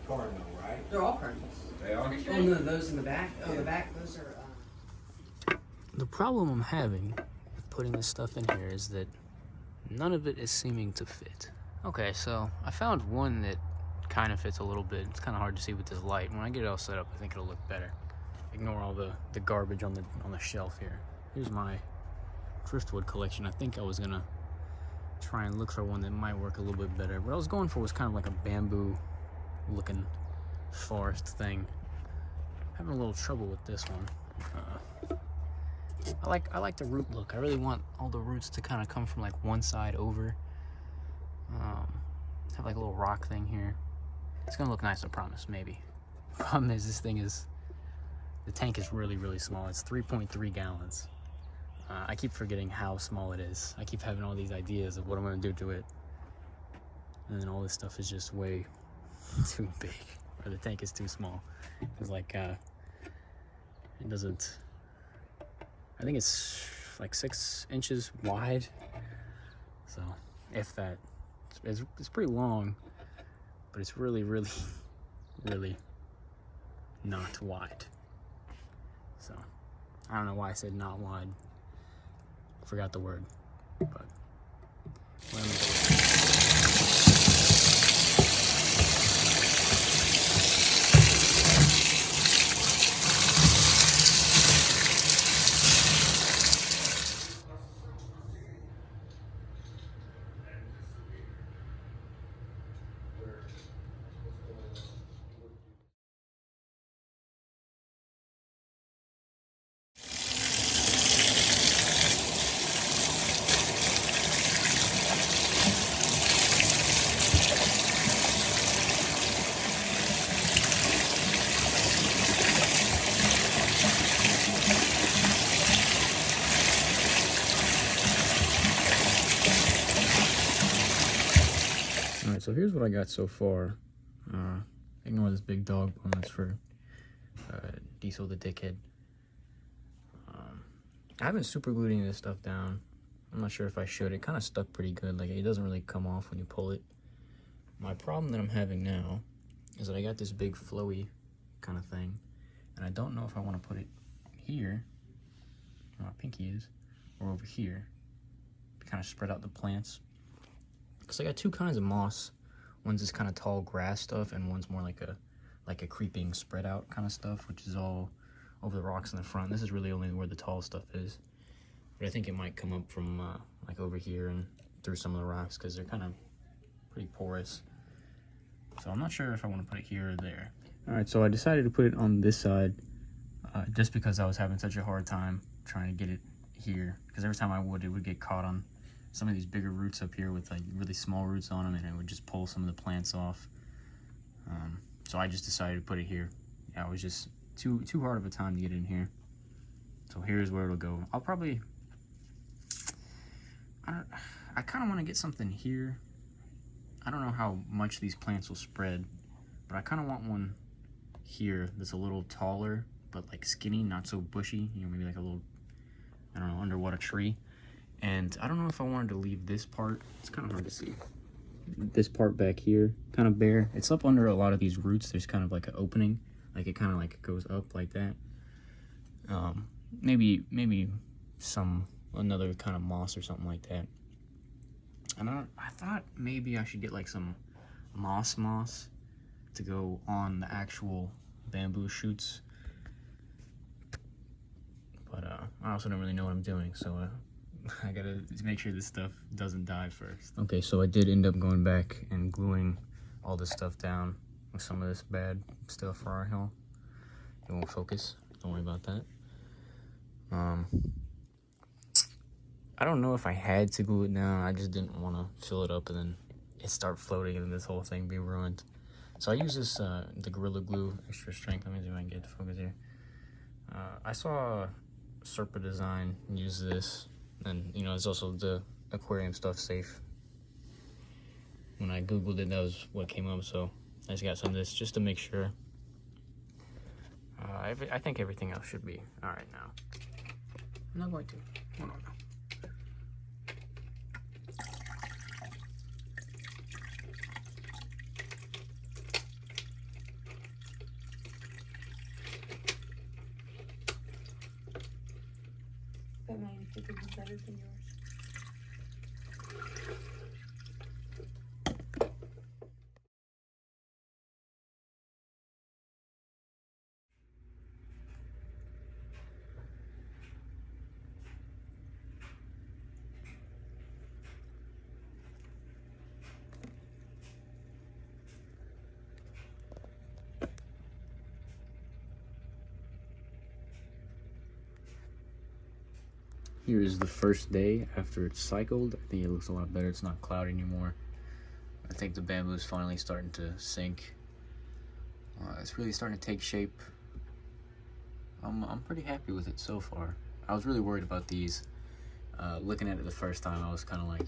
Cardinal, right? They're all cardinals. They are? Oh no, those in the back? Oh, the back, those are... The problem I'm having with putting this stuff in here is that none of it is seeming to fit. Okay, so I found one that kind of fits a little bit. It's kind of hard to see with this light. When I get it all set up, I think it'll look better. Ignore all the garbage on the shelf here. Here's my driftwood collection. I think I was gonna try and look for one that might work a little bit better. What I was going for was kind of like a bamboo looking forest thing. Having a little trouble with this one. I like the root look. I really want all the roots to kind of come from like one side over. Have like a little rock thing here. It's gonna look nice, I promise, maybe. Problem is, the tank is really, really small. It's 3.3 gallons. I keep forgetting how small it is. I keep having all these ideas of what I'm gonna do to it. And then all this stuff is just way too big. Or the tank is too small. It's like, it doesn't, I think it's like 6 inches wide. So, if that, it's pretty long, but it's really, really, really not wide. So, I don't know why I said not wide. Forgot the word, but let me go. Alright, so here's what I got so far. Ignore this big dog bone, that's for Diesel the dickhead. I haven't super glued any of this stuff down. I'm not sure if I should. It kind of stuck pretty good. Like, it doesn't really come off when you pull it. My problem that I'm having now is that I got this big flowy kind of thing, and I don't know if I want to put it here, where my pinky is, or over here, to kind of spread out the plants. Because I got two kinds of moss. One's this kind of tall grass stuff, and one's more like a creeping spread out kind of stuff, which is all over the rocks in the front. This is really only where the tall stuff is, but I think it might come up from like over here and through some of the rocks, because they're kind of pretty porous. So I'm not sure if I want to put it here or there. All right, so I decided to put it on this side just because I was having such a hard time trying to get it here, because every time I would, it would get caught on some of these bigger roots up here with like really small roots on them, and it would just pull some of the plants off. So I just decided to put it here. Yeah, it was just too hard of a time to get in here. So here's where it'll go. I'll probably, I kind of want to get something here. I don't know how much these plants will spread, but I kind of want one here that's a little taller, but like skinny, not so bushy, you know, maybe like a little, I don't know, under what, a tree. And I don't know if I wanted to leave this part, it's kind of hard to see, this part back here, kind of bare. It's up under a lot of these roots. There's kind of like an opening, like it kind of like goes up like that. Maybe another kind of moss or something like that. And I thought maybe I should get like some moss to go on the actual bamboo shoots. But I also don't really know what I'm doing, so I gotta make sure this stuff doesn't die first. Okay, so I did end up going back and gluing all this stuff down with some of this bad stuff for our hill. It won't focus, don't worry about that. I don't know if I had to glue it down. I just didn't want to fill it up and then it start floating and this whole thing be ruined. So I use this, the Gorilla Glue Extra Strength. Let me see if I can get the focus here. I saw Serpa Design use this, and you know, it's also the aquarium stuff safe. When I googled it, that was what came up, so I just got some of this just to make sure. I think everything else should be all right now. I'm not going to. Hold on now. could be better than yours. Here is the first day after it's cycled. I think it looks a lot better. It's not cloudy anymore. I think the bamboo is finally starting to sink. It's really starting to take shape. I'm pretty happy with it so far. I was really worried about these. Looking at it the first time, I was kind of like,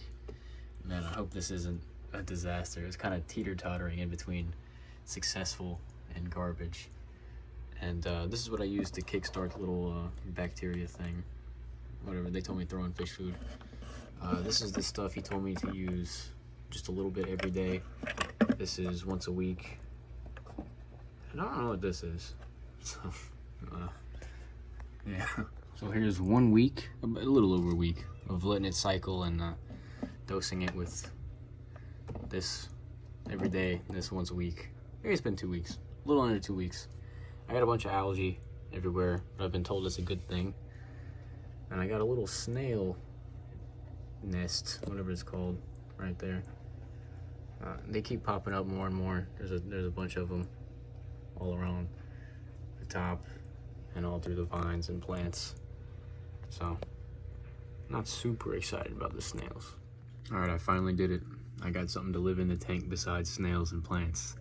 man, I hope this isn't a disaster. It's kind of teeter-tottering in between successful and garbage. And this is what I used to kickstart the little bacteria thing. Whatever, they told me to throw in fish food. This is the stuff he told me to use just a little bit every day. This is once a week. And I don't know what this is. So, yeah. So here's 1 week, a little over a week, of letting it cycle and dosing it with this every day, this once a week. Maybe it's been 2 weeks, a little under 2 weeks. I got a bunch of algae everywhere, but I've been told it's a good thing. And I got a little snail nest, whatever it's called, right there. They keep popping up more and more. There's a bunch of them all around the top and all through the vines and plants. So, not super excited about the snails. All right, I finally did it. I got something to live in the tank besides snails and plants.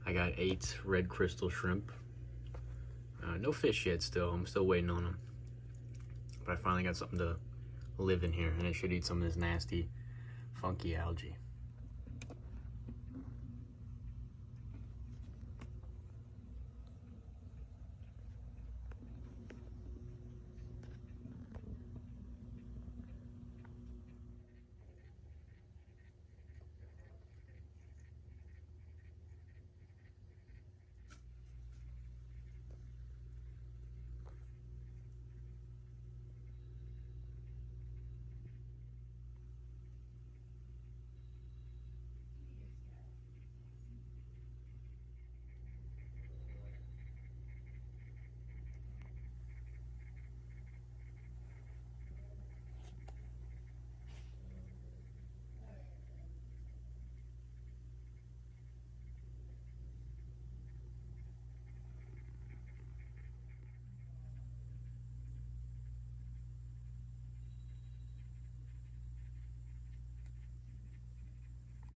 I got 8 red crystal shrimp. No fish yet still. I'm still waiting on them. But I finally got something to live in here, and it should eat some of this nasty, funky algae.